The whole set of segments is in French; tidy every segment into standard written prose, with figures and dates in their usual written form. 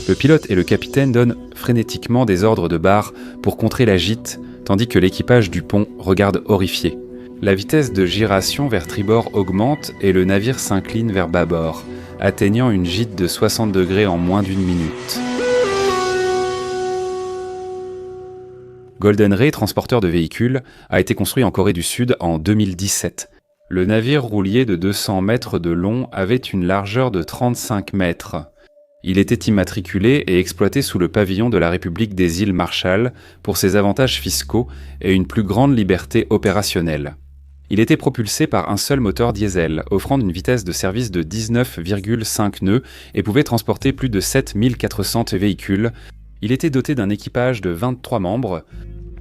Le pilote et le capitaine donnent frénétiquement des ordres de barre pour contrer la gîte, tandis que l'équipage du pont regarde horrifié. La vitesse de giration vers tribord augmente et le navire s'incline vers bâbord, atteignant une gîte de 60 degrés en moins d'une minute. Golden Ray, transporteur de véhicules, a été construit en Corée du Sud en 2017. Le navire roulier de 200 mètres de long avait une largeur de 35 mètres. Il était immatriculé et exploité sous le pavillon de la République des îles Marshall pour ses avantages fiscaux et une plus grande liberté opérationnelle. Il était propulsé par un seul moteur diesel, offrant une vitesse de service de 19,5 nœuds et pouvait transporter plus de 7400 véhicules. Il était doté d'un équipage de 23 membres.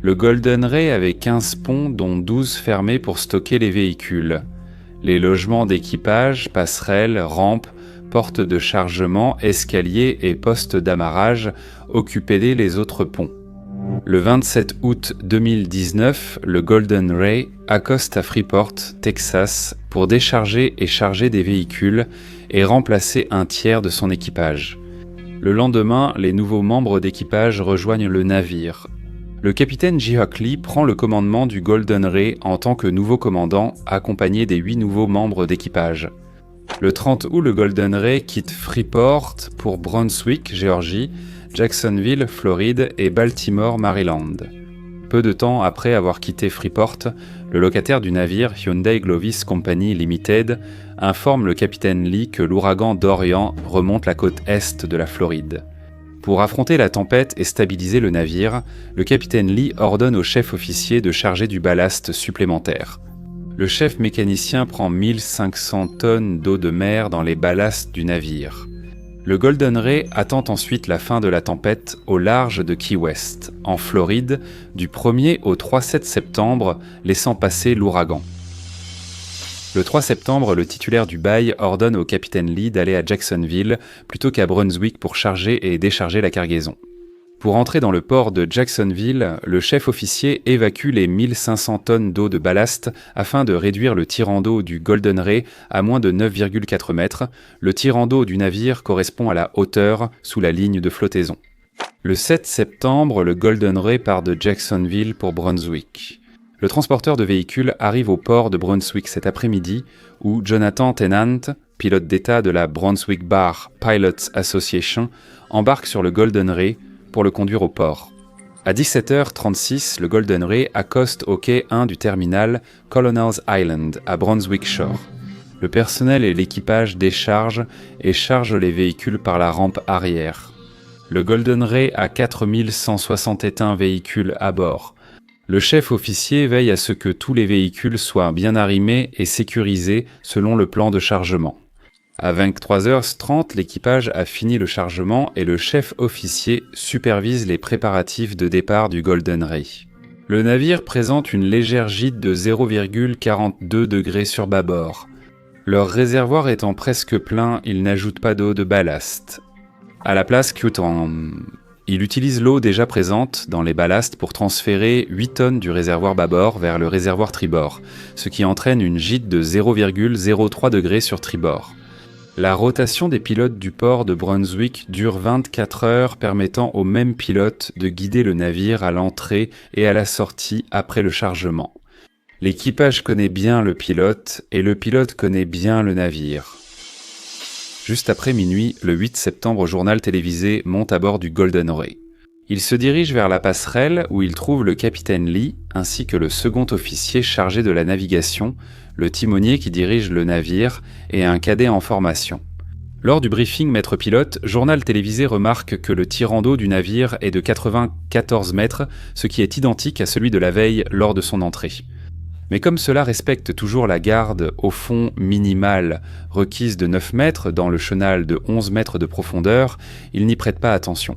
Le Golden Ray avait 15 ponts, dont 12 fermés pour stocker les véhicules. Les logements d'équipage, passerelles, rampes, portes de chargement, escaliers et postes d'amarrage occupaient les autres ponts. Le 27 août 2019, le Golden Ray accoste à Freeport, Texas, pour décharger et charger des véhicules et remplacer un tiers de son équipage. Le lendemain, les nouveaux membres d'équipage rejoignent le navire. Le capitaine Ji-Hock Lee prend le commandement du Golden Ray en tant que nouveau commandant, accompagné des 8 nouveaux membres d'équipage. Le 30 août, le Golden Ray quitte Freeport pour Brunswick, Géorgie, Jacksonville, Floride et Baltimore, Maryland. Peu de temps après avoir quitté Freeport, le locataire du navire Hyundai Glovis Company Limited informe le capitaine Lee que l'ouragan Dorian remonte la côte est de la Floride. Pour affronter la tempête et stabiliser le navire, le capitaine Lee ordonne au chef officier de charger du ballast supplémentaire. Le chef mécanicien prend 1500 tonnes d'eau de mer dans les ballasts du navire. Le Golden Ray attend ensuite la fin de la tempête au large de Key West, en Floride, du 1er au 3-7 septembre, laissant passer l'ouragan. Le 3 septembre, le titulaire du bail ordonne au capitaine Lee d'aller à Jacksonville plutôt qu'à Brunswick pour charger et décharger la cargaison. Pour entrer dans le port de Jacksonville, le chef officier évacue les 1500 tonnes d'eau de ballast afin de réduire le tirant d'eau du Golden Ray à moins de 9,4 mètres. Le tirant d'eau du navire correspond à la hauteur sous la ligne de flottaison. Le 7 septembre, le Golden Ray part de Jacksonville pour Brunswick. Le transporteur de véhicules arrive au port de Brunswick cet après-midi où Jonathan Tennant, pilote d'état de la Brunswick Bar Pilots Association, embarque sur le Golden Ray pour le conduire au port. À 17h36, le Golden Ray accoste au quai 1 du terminal Colonel's Island à Brunswick Shore. Le personnel et l'équipage déchargent et chargent les véhicules par la rampe arrière. Le Golden Ray a 4161 véhicules à bord. Le chef officier veille à ce que tous les véhicules soient bien arrimés et sécurisés selon le plan de chargement. À 23h30, l'équipage a fini le chargement et le chef officier supervise les préparatifs de départ du Golden Ray. Le navire présente une légère gîte de 0,42 degrés sur bâbord. Leur réservoir étant presque plein, ils n'ajoutent pas d'eau de ballast. À la place il utilise l'eau déjà présente dans les ballasts pour transférer 8 tonnes du réservoir bâbord vers le réservoir tribord, ce qui entraîne une gîte de 0,03 degrés sur tribord. La rotation des pilotes du port de Brunswick dure 24 heures, permettant aux mêmes pilotes de guider le navire à l'entrée et à la sortie après le chargement. L'équipage connaît bien le pilote et le pilote connaît bien le navire. Juste après minuit, le 8 septembre, au journal télévisé monte à bord du Golden Ray. Il se dirige vers la passerelle où il trouve le capitaine Lee ainsi que le second officier chargé de la navigation, le timonier qui dirige le navire et un cadet en formation. Lors du briefing maître pilote, journal télévisé remarque que le tirant d'eau du navire est de 94 mètres, ce qui est identique à celui de la veille lors de son entrée. Mais comme cela respecte toujours la garde au fond minimale requise de 9 mètres dans le chenal de 11 mètres de profondeur, il n'y prête pas attention.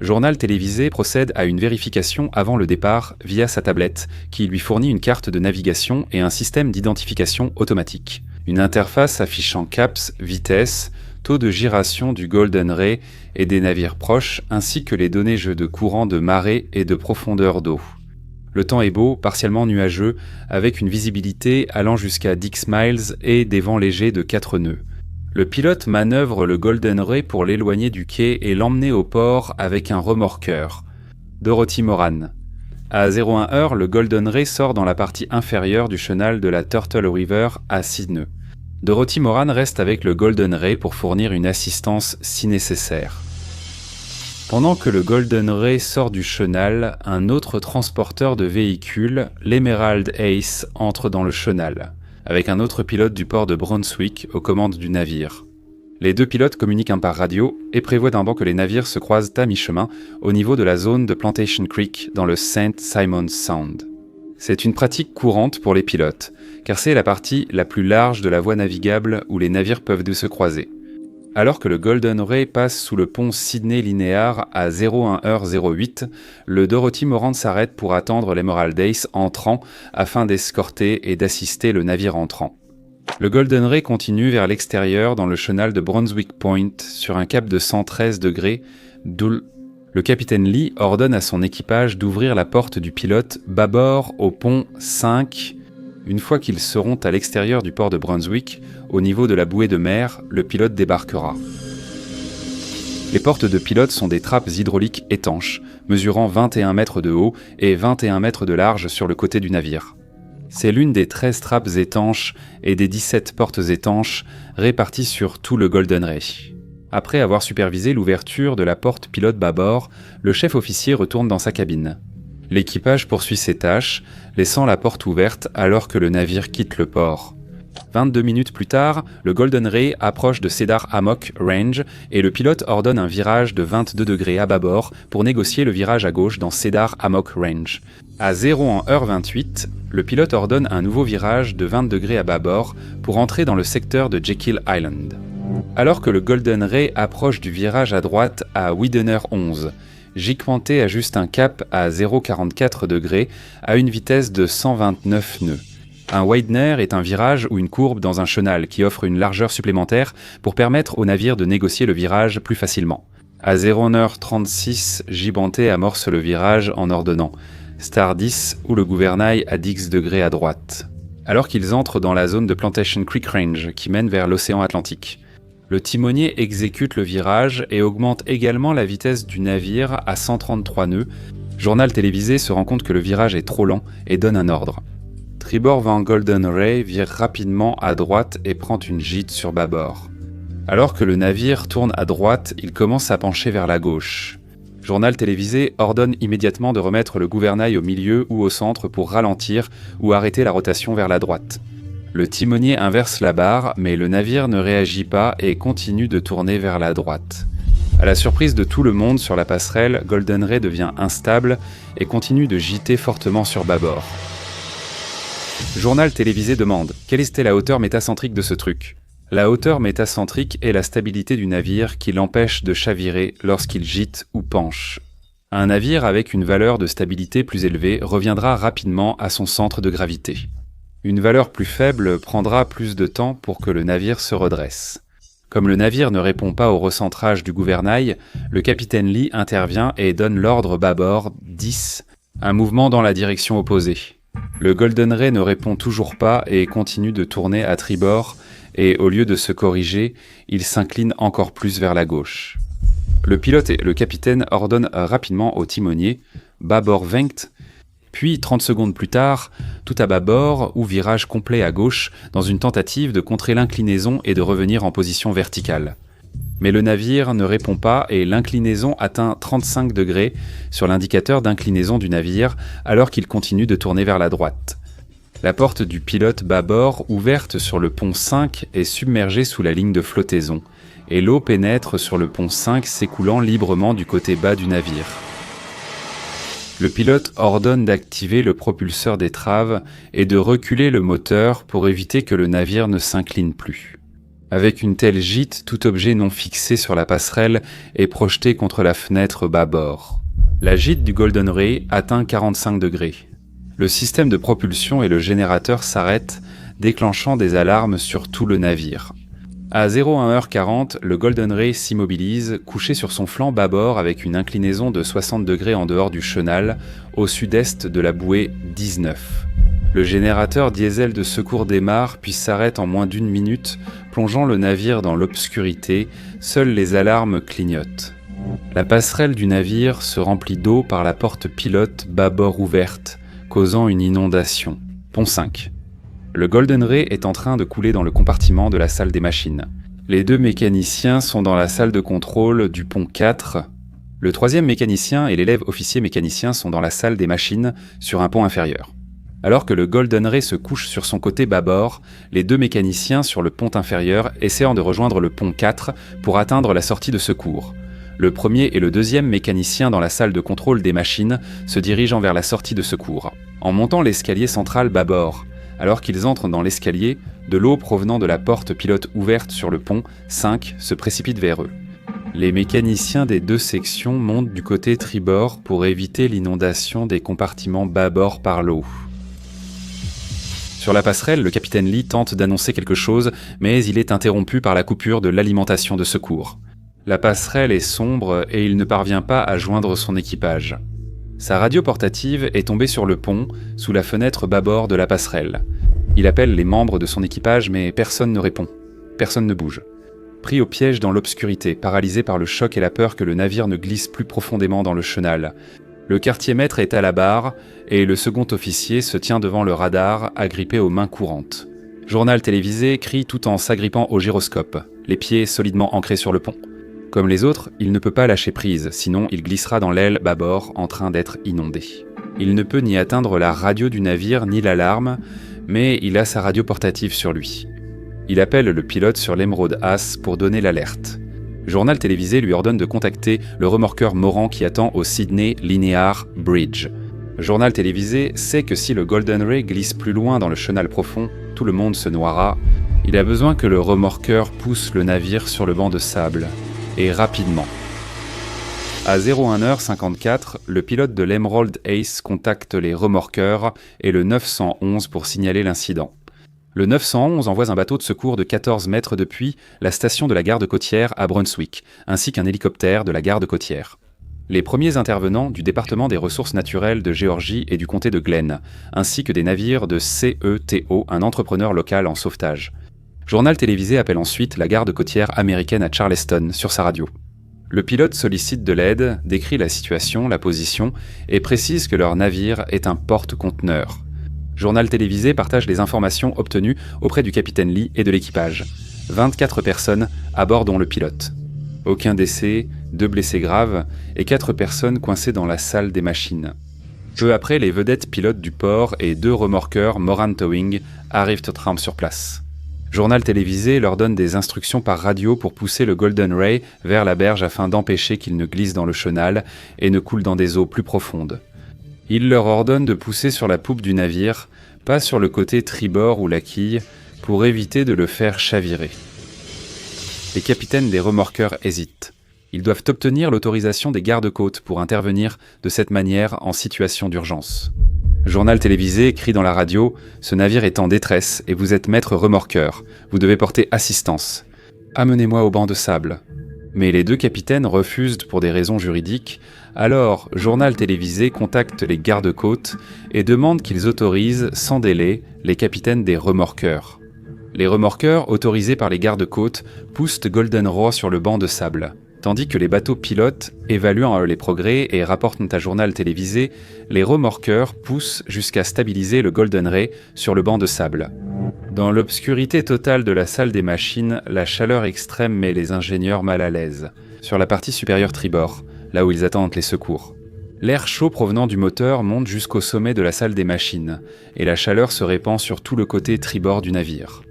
Journal télévisé procède à une vérification avant le départ via sa tablette, qui lui fournit une carte de navigation et un système d'identification automatique. Une interface affichant caps, vitesse, taux de giration du Golden Ray et des navires proches, ainsi que les données jeux de courant de marée et de profondeur d'eau. Le temps est beau, partiellement nuageux, avec une visibilité allant jusqu'à 10 miles et des vents légers de 4 nœuds. Le pilote manœuvre le Golden Ray pour l'éloigner du quai et l'emmener au port avec un remorqueur. Dorothy Moran. À 01h, le Golden Ray sort dans la partie inférieure du chenal de la Turtle River à 6 nœuds. Dorothy Moran reste avec le Golden Ray pour fournir une assistance si nécessaire. Pendant que le Golden Ray sort du chenal, un autre transporteur de véhicules, l'Emerald Ace, entre dans le chenal, avec un autre pilote du port de Brunswick aux commandes du navire. Les deux pilotes communiquent par radio et prévoient d'un banc que les navires se croisent à mi-chemin au niveau de la zone de Plantation Creek dans le St. Simons Sound. C'est une pratique courante pour les pilotes, car c'est la partie la plus large de la voie navigable où les navires peuvent se croiser. Alors que le Golden Ray passe sous le pont Sydney Linear à 01h08, le Dorothy Moran s'arrête pour attendre l'Emerald Ace entrant afin d'escorter et d'assister le navire entrant. Le Golden Ray continue vers l'extérieur dans le chenal de Brunswick Point sur un cap de 113 degrés, d'où le capitaine Lee ordonne à son équipage d'ouvrir la porte du pilote bâbord au pont 5. Une fois qu'ils seront à l'extérieur du port de Brunswick, au niveau de la bouée de mer, le pilote débarquera. Les portes de pilote sont des trappes hydrauliques étanches, mesurant 21 mètres de haut et 21 mètres de large sur le côté du navire. C'est l'une des 13 trappes étanches et des 17 portes étanches réparties sur tout le Golden Ray. Après avoir supervisé l'ouverture de la porte pilote bâbord, le chef officier retourne dans sa cabine. L'équipage poursuit ses tâches, laissant la porte ouverte alors que le navire quitte le port. 22 minutes plus tard, le Golden Ray approche de Cedar Hammock Range et le pilote ordonne un virage de 22 degrés à bâbord pour négocier le virage à gauche dans Cedar Hammock Range. À 01h28, le pilote ordonne un nouveau virage de 20 degrés à bâbord pour entrer dans le secteur de Jekyll Island. Alors que le Golden Ray approche du virage à droite à Widener 11, Gicquenté ajuste un cap à 0,44 degrés à une vitesse de 129 nœuds. Un Widener est un virage ou une courbe dans un chenal qui offre une largeur supplémentaire pour permettre au navire de négocier le virage plus facilement. À 01h36, Gicquenté amorce le virage en ordonnant Star 10 ou le gouvernail à 10 degrés à droite. Alors qu'ils entrent dans la zone de Plantation Creek Range qui mène vers l'océan Atlantique. Le timonier exécute le virage et augmente également la vitesse du navire à 133 nœuds. Journal télévisé se rend compte que le virage est trop lent et donne un ordre. Tribord Van Golden Ray vire rapidement à droite et prend une gîte sur bâbord. Alors que le navire tourne à droite, il commence à pencher vers la gauche. Journal télévisé ordonne immédiatement de remettre le gouvernail au milieu ou au centre pour ralentir ou arrêter la rotation vers la droite. Le timonier inverse la barre, mais le navire ne réagit pas et continue de tourner vers la droite. À la surprise de tout le monde sur la passerelle, Golden Ray devient instable et continue de gîter fortement sur bâbord. Journal télévisé demande « Quelle était la hauteur métacentrique de ce truc ?» La hauteur métacentrique est la stabilité du navire qui l'empêche de chavirer lorsqu'il gîte ou penche. Un navire avec une valeur de stabilité plus élevée reviendra rapidement à son centre de gravité. Une valeur plus faible prendra plus de temps pour que le navire se redresse. Comme le navire ne répond pas au recentrage du gouvernail, le capitaine Lee intervient et donne l'ordre bâbord 10, un mouvement dans la direction opposée. Le Golden Ray ne répond toujours pas et continue de tourner à tribord et au lieu de se corriger, il s'incline encore plus vers la gauche. Le pilote et le capitaine ordonnent rapidement au timonier « bâbord vingt », puis 30 secondes plus tard, tout à bâbord ou virage complet à gauche dans une tentative de contrer l'inclinaison et de revenir en position verticale. Mais le navire ne répond pas et l'inclinaison atteint 35 degrés sur l'indicateur d'inclinaison du navire alors qu'il continue de tourner vers la droite. La porte du pilote bâbord, ouverte sur le pont 5, est submergée sous la ligne de flottaison et l'eau pénètre sur le pont 5 s'écoulant librement du côté bas du navire. Le pilote ordonne d'activer le propulseur d'étrave et de reculer le moteur pour éviter que le navire ne s'incline plus. Avec une telle gîte, tout objet non fixé sur la passerelle est projeté contre la fenêtre bâbord. La gîte du Golden Ray atteint 45 degrés. Le système de propulsion et le générateur s'arrêtent, déclenchant des alarmes sur tout le navire. À 01h40, le Golden Ray s'immobilise, couché sur son flanc bâbord avec une inclinaison de 60 degrés en dehors du chenal, au sud-est de la bouée 19. Le générateur diesel de secours démarre puis s'arrête en moins d'1 minute Plongeant le navire dans l'obscurité, seules les alarmes clignotent. La passerelle du navire se remplit d'eau par la porte pilote bâbord ouverte, causant une inondation. Pont 5. Le Golden Ray est en train de couler dans le compartiment de la salle des machines. Les 2 mécaniciens sont dans la salle de contrôle du pont 4. Le 3e mécanicien et l'élève officier mécanicien sont dans la salle des machines sur un pont inférieur. Alors que le Golden Ray se couche sur son côté bâbord, les 2 mécaniciens sur le pont inférieur essaient de rejoindre le pont 4 pour atteindre la sortie de secours. Le 1er et le 2e mécanicien dans la salle de contrôle des machines se dirigent vers la sortie de secours. En montant l'escalier central bâbord, alors qu'ils entrent dans l'escalier, de l'eau provenant de la porte pilote ouverte sur le pont 5 se précipite vers eux. Les mécaniciens des 2 sections montent du côté tribord pour éviter l'inondation des compartiments bâbord par l'eau. Sur la passerelle, le capitaine Lee tente d'annoncer quelque chose, mais il est interrompu par la coupure de l'alimentation de secours. La passerelle est sombre et il ne parvient pas à joindre son équipage. Sa radio portative est tombée sur le pont, sous la fenêtre bâbord de la passerelle. Il appelle les membres de son équipage, mais personne ne répond. Personne ne bouge. Pris au piège dans l'obscurité, paralysé par le choc et la peur que le navire ne glisse plus profondément dans le chenal, le quartier-maître est à la barre et le second officier se tient devant le radar, agrippé aux mains courantes. Journal télévisé crie tout en s'agrippant au gyroscope, les pieds solidement ancrés sur le pont. Comme les autres, il ne peut pas lâcher prise, sinon il glissera dans l'aile bâbord en train d'être inondé. Il ne peut ni atteindre la radio du navire ni l'alarme, mais il a sa radio portative sur lui. Il appelle le pilote sur l'Emerald Ace pour donner l'alerte. Journal télévisé lui ordonne de contacter le remorqueur Moran qui attend au Sydney Linear Bridge. Journal télévisé sait que si le Golden Ray glisse plus loin dans le chenal profond, tout le monde se noiera. Il a besoin que le remorqueur pousse le navire sur le banc de sable. Et rapidement. À 01h54, le pilote de l'Emerald Ace contacte les remorqueurs et le 911 pour signaler l'incident. Le 911 envoie un bateau de secours de 14 mètres depuis la station de la garde côtière à Brunswick, ainsi qu'un hélicoptère de la garde côtière. Les premiers intervenants du département des ressources naturelles de Géorgie et du comté de Glen, ainsi que des navires de CETO, un entrepreneur local en sauvetage. Journal télévisé appelle ensuite la garde côtière américaine à Charleston sur sa radio. Le pilote sollicite de l'aide, décrit la situation, la position et précise que leur navire est un porte-conteneur. Journal télévisé partage les informations obtenues auprès du capitaine Lee et de l'équipage. 24 personnes à bord dont le pilote. Aucun décès, 2 blessés graves et 4 personnes coincées dans la salle des machines. Peu après, les vedettes pilotes du port et 2 remorqueurs Moran Towing arrivent au tram sur place. Journal télévisé leur donne des instructions par radio pour pousser le Golden Ray vers la berge afin d'empêcher qu'il ne glisse dans le chenal et ne coule dans des eaux plus profondes. Il leur ordonne de pousser sur la poupe du navire, pas sur le côté tribord ou la quille, pour éviter de le faire chavirer. Les capitaines des remorqueurs hésitent. Ils doivent obtenir l'autorisation des gardes-côtes pour intervenir de cette manière en situation d'urgence. Journal télévisé crie dans la radio « Ce navire est en détresse et vous êtes maître remorqueur. Vous devez porter assistance. Amenez-moi au banc de sable. » Mais les 2 capitaines refusent pour des raisons juridiques. Alors, Journal télévisé contacte les gardes-côtes et demande qu'ils autorisent, sans délai, les capitaines des remorqueurs. Les remorqueurs, autorisés par les gardes-côtes, poussent Golden Ray sur le banc de sable. Tandis que les bateaux pilotes, évaluant les progrès et rapportent à Journal télévisé, les remorqueurs poussent jusqu'à stabiliser le Golden Ray sur le banc de sable. Dans l'obscurité totale de la salle des machines, la chaleur extrême met les ingénieurs mal à l'aise. Sur la partie supérieure tribord, là où ils attendent les secours. L'air chaud provenant du moteur monte jusqu'au sommet de la salle des machines, et la chaleur se répand sur tout le côté tribord du navire.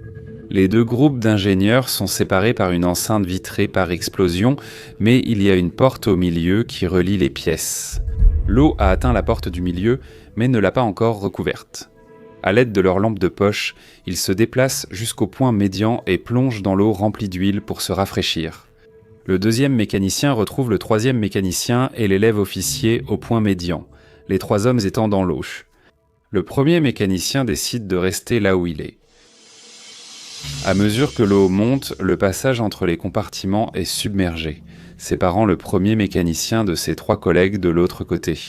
Les 2 groupes d'ingénieurs sont séparés par une enceinte vitrée par explosion, mais il y a une porte au milieu qui relie les pièces. L'eau a atteint la porte du milieu, mais ne l'a pas encore recouverte. À l'aide de leur lampe de poche, ils se déplacent jusqu'au point médian et plongent dans l'eau remplie d'huile pour se rafraîchir. Le 2e mécanicien retrouve le 3e mécanicien et l'élève officier au point médian, les 3 hommes étant dans l'eau. Le 1er mécanicien décide de rester là où il est. À mesure que l'eau monte, le passage entre les compartiments est submergé, séparant le 1er mécanicien de ses 3 collègues de l'autre côté.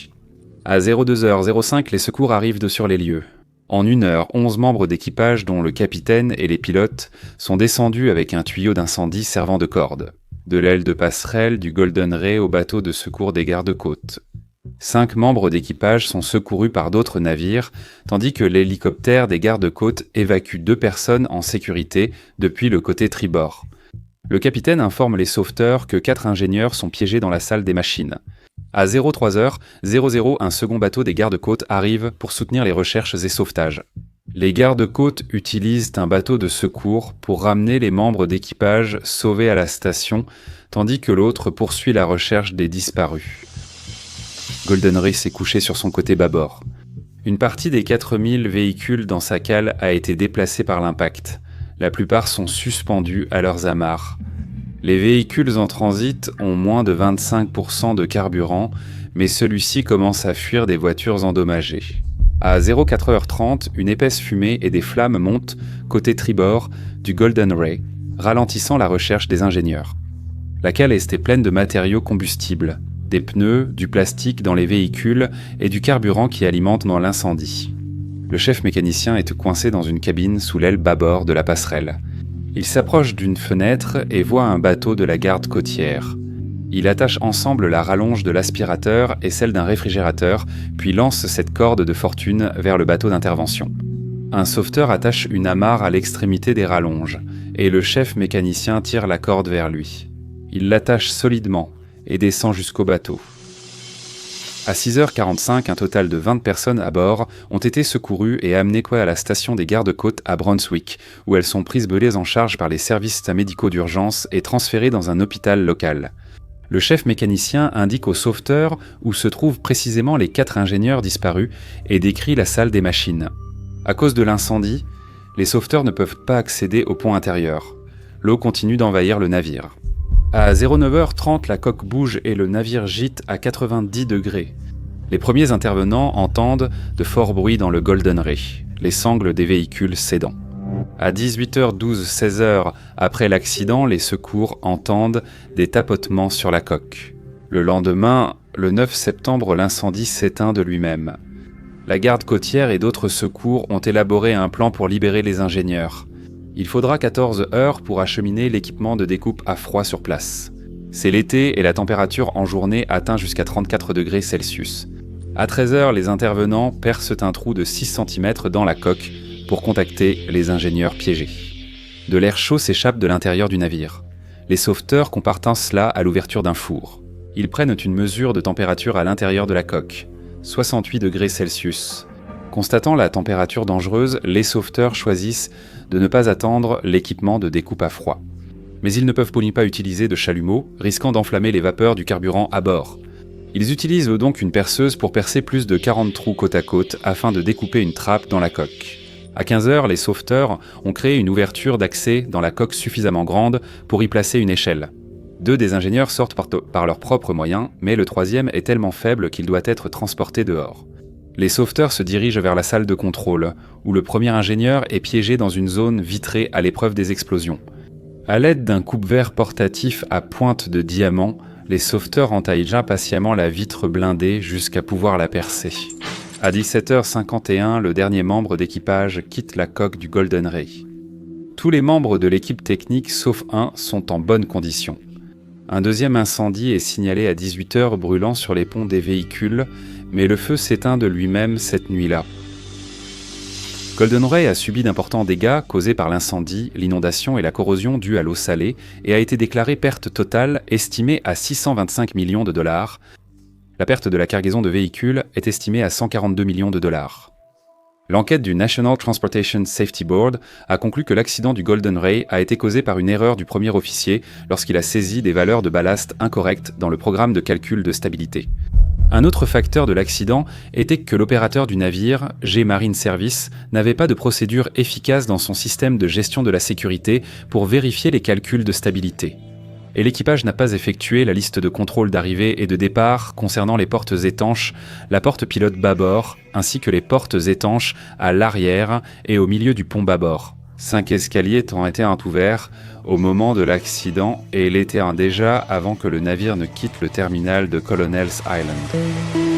À 02h05, les secours arrivent sur les lieux. En 1 heure, 11 membres d'équipage, dont le capitaine et les pilotes, sont descendus avec un tuyau d'incendie servant de corde, de l'aile de passerelle du Golden Ray au bateau de secours des gardes-côtes. 5 membres d'équipage sont secourus par d'autres navires, tandis que l'hélicoptère des gardes-côtes évacue 2 personnes en sécurité depuis le côté tribord. Le capitaine informe les sauveteurs que 4 ingénieurs sont piégés dans la salle des machines. À 03h00, un second bateau des gardes-côtes arrive pour soutenir les recherches et sauvetages. Les gardes-côtes utilisent un bateau de secours pour ramener les membres d'équipage sauvés à la station, tandis que l'autre poursuit la recherche des disparus. Golden Ray s'est couché sur son côté bâbord. Une partie des 4000 véhicules dans sa cale a été déplacée par l'impact. La plupart sont suspendus à leurs amarres. Les véhicules en transit ont moins de 25% de carburant, mais celui-ci commence à fuir des voitures endommagées. À 04h30, une épaisse fumée et des flammes montent côté tribord du Golden Ray, ralentissant la recherche des ingénieurs. La cale est pleine de matériaux combustibles, des pneus, du plastique dans les véhicules et du carburant qui alimente dans l'incendie. Le chef mécanicien est coincé dans une cabine sous l'aile bâbord de la passerelle. Il s'approche d'une fenêtre et voit un bateau de la garde côtière. Il attache ensemble la rallonge de l'aspirateur et celle d'un réfrigérateur, puis lance cette corde de fortune vers le bateau d'intervention. Un sauveteur attache une amarre à l'extrémité des rallonges, et le chef mécanicien tire la corde vers lui. Il l'attache solidement et descend jusqu'au bateau. À 6h45, un total de 20 personnes à bord ont été secourues et amenées à la station des gardes-côtes à Brunswick, où elles sont prises en charge par les services médicaux d'urgence et transférées dans un hôpital local. Le chef mécanicien indique aux sauveteurs où se trouvent précisément les 4 ingénieurs disparus et décrit la salle des machines. À cause de l'incendie, les sauveteurs ne peuvent pas accéder au pont intérieur. L'eau continue d'envahir le navire. À 09h30, la coque bouge et le navire gîte à 90 degrés. Les premiers intervenants entendent de forts bruits dans le Golden Ray, les sangles des véhicules cédant. À 18h12, 16h après l'accident, les secours entendent des tapotements sur la coque. Le lendemain, le 9 septembre, l'incendie s'éteint de lui-même. La garde côtière et d'autres secours ont élaboré un plan pour libérer les ingénieurs. Il faudra 14 heures pour acheminer l'équipement de découpe à froid sur place. C'est l'été et la température en journée atteint jusqu'à 34 degrés Celsius. À 13h, les intervenants percent un trou de 6 cm dans la coque pour contacter les ingénieurs piégés. De l'air chaud s'échappe de l'intérieur du navire. Les sauveteurs compartent cela à l'ouverture d'un four. Ils prennent une mesure de température à l'intérieur de la coque, 68 degrés Celsius. Constatant la température dangereuse, les sauveteurs choisissent de ne pas attendre l'équipement de découpe à froid. Mais ils ne peuvent pas utiliser de chalumeau, risquant d'enflammer les vapeurs du carburant à bord. Ils utilisent donc une perceuse pour percer plus de 40 trous côte à côte afin de découper une trappe dans la coque. À 15h, les sauveteurs ont créé une ouverture d'accès dans la coque suffisamment grande pour y placer une échelle. 2 des ingénieurs sortent par leurs propres moyens, mais le 3e est tellement faible qu'il doit être transporté dehors. Les sauveteurs se dirigent vers la salle de contrôle, où le premier ingénieur est piégé dans une zone vitrée à l'épreuve des explosions. À l'aide d'un coupe-verre portatif à pointe de diamant, les sauveteurs entaillent impatiemment la vitre blindée jusqu'à pouvoir la percer. À 17h51, le dernier membre d'équipage quitte la coque du Golden Ray. Tous les membres de l'équipe technique, sauf un, sont en bonne condition. Un deuxième incendie est signalé à 18h brûlant sur les ponts des véhicules, mais le feu s'éteint de lui-même cette nuit-là. Golden Ray a subi d'importants dégâts causés par l'incendie, l'inondation et la corrosion due à l'eau salée et a été déclaré perte totale estimée à 625 millions de dollars. La perte de la cargaison de véhicules est estimée à 142 millions de dollars. L'enquête du National Transportation Safety Board a conclu que l'accident du Golden Ray a été causé par une erreur du premier officier lorsqu'il a saisi des valeurs de ballast incorrectes dans le programme de calcul de stabilité. Un autre facteur de l'accident était que l'opérateur du navire, G Marine Service, n'avait pas de procédure efficace dans son système de gestion de la sécurité pour vérifier les calculs de stabilité. Et l'équipage n'a pas effectué la liste de contrôle d'arrivée et de départ concernant les portes étanches, la porte pilote bâbord, ainsi que les portes étanches à l'arrière et au milieu du pont bâbord. 5 escaliers étant été ouverts au moment de l'accident et l'étaient déjà avant que le navire ne quitte le terminal de Colonel's Island.